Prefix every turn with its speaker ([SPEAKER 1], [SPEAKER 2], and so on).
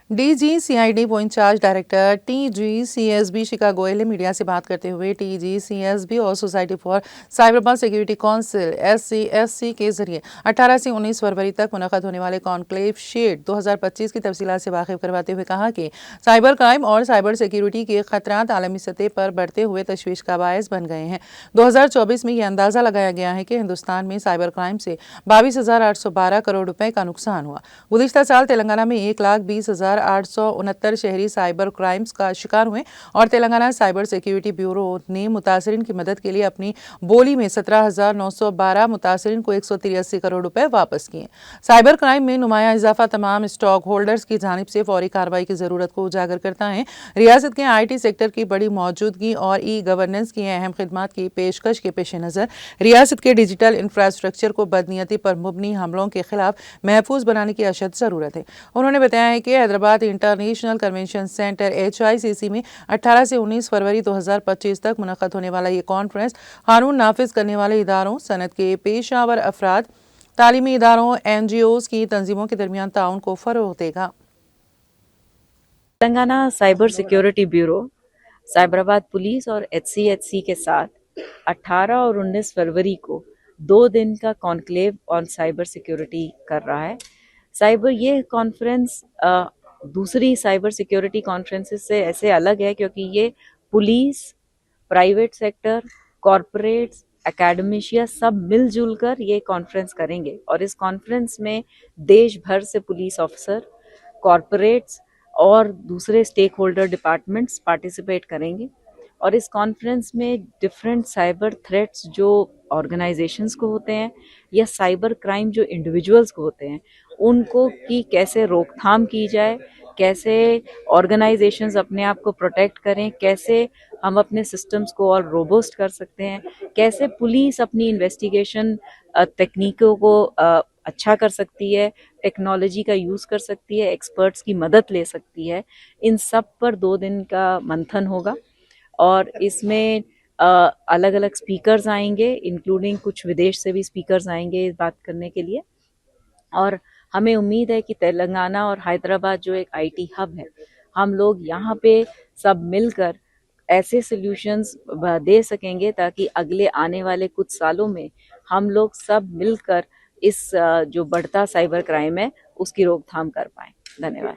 [SPEAKER 1] डीजीसीआईडी को in charge director टीजीसीएसबी शिखा गोयल ने media से बात करते हुए टीजीसीएसबी और society for cyber security council SCSC के जरिए 18 से 19 फरवरी तक मुनक़द होने वाले कॉन्क्लेव शेड 2025 की तफसीलात से वाकिफ करवाते हुए कहा कि साइबर क्राइम और साइबर सिक्योरिटी के खतरात आलमी सतह पर बढ़ते हुए तशवीश का बायस बन गए हैं। 2024 में यह अंदाज़ा लगाया गया है कि हिंदुस्तान में साइबर क्राइम से 22,812 करोड़ रुपए का नुकसान हुआ। गुज़िश्ता साल तेलंगाना में 1,20,869 शहरी साइबर क्राइम्स का शिकार हुए और तेलंगाना साइबर सिक्योरिटी ब्यूरो ने मुतासरीन की मदद के लिए अपनी बोली में 17,912 मुतासरीन को 183 करोड़ रुपए वापस किए। साइबर क्राइम में नुमाया इजाफा तमाम स्टॉक होल्डर्स की जानिब से फौरी कार्रवाई की जरूरत को उजागर करता है। रियासत के IT सेक्टर की बड़ी मौजूदगी और गवर्नेंस की अहम खिदमात की पेशकश के पेश नज़र रियासत के डिजिटल इंफ्रास्ट्रक्चर को बदनीयती पर मुबनी हमलों के खिलाफ महफूज बनाने की अशद ज़रूरत है। उन्होंने बताया है कि Hyderabad international convention centre HICC में 18 से 19 फरवरी 2025 तक मुनक़द होने वाला ये कॉन्फ्रेंस कानून नाफिज करने वाले इदारों, सनत के पेशावर अफराद, तालीमी इदारों, NGOs की तंजीमों के दरमियान ताउन को फ़रोग़ देगा।
[SPEAKER 2] Telangana cyber security bureau, Cyberabad police और HCHC के साथ 18 और 19 फरवरी को 2 दिन का कॉन्क्लेव ऑन साइबर सिक्योरिटी कर रहा है। ये कॉन्फ्रेंस दूसरी साइबर सिक्योरिटी कॉन्फ्रेंसेस से ऐसे अलग है क्योंकि ये पुलिस, प्राइवेट सेक्टर, कॉरपोरेट्स, एकेडमिशिया सब मिलजुल कर ये कॉन्फ्रेंस करेंगे और इस कॉन्फ्रेंस में देश भर से पुलिस ऑफिसर, कॉरपोरेट्स और दूसरे स्टेक होल्डर डिपार्टमेंट्स पार्टिसिपेट करेंगे और इस कॉन्फ्रेंस में डिफरेंट साइबर थ्रेट्स जो ऑर्गेनाइजेशंस को होते हैं या साइबर क्राइम जो इंडिविजुअल्स को होते हैं उनको की कैसे रोकथाम की जाए, कैसे ऑर्गेनाइजेशंस अपने आप को प्रोटेक्ट करें, कैसे हम अपने सिस्टम्स को और रोबस्ट कर सकते हैं, कैसे पुलिस अपनी इन्वेस्टिगेशन तकनीकों को अच्छा कर सकती है, टेक्नोलॉजी का यूज़ कर सकती है, एक्सपर्ट्स की मदद ले सकती है। इन सब पर 2 दिन का मंथन होगा और इसमें अलग अलग स्पीकर्स आएंगे, इंक्लूडिंग कुछ विदेश से भी स्पीकर्स आएंगे इस बात करने के लिए। और हमें उम्मीद है कि तेलंगाना और हैदराबाद जो एक IT हब है, हम लोग यहाँ पे सब मिलकर ऐसे सॉल्यूशंस दे सकेंगे ताकि अगले आने वाले कुछ सालों में हम लोग सब मिलकर इस जो बढ़ता साइबर क्राइम है उसकी रोकथाम कर पाएं। धन्यवाद।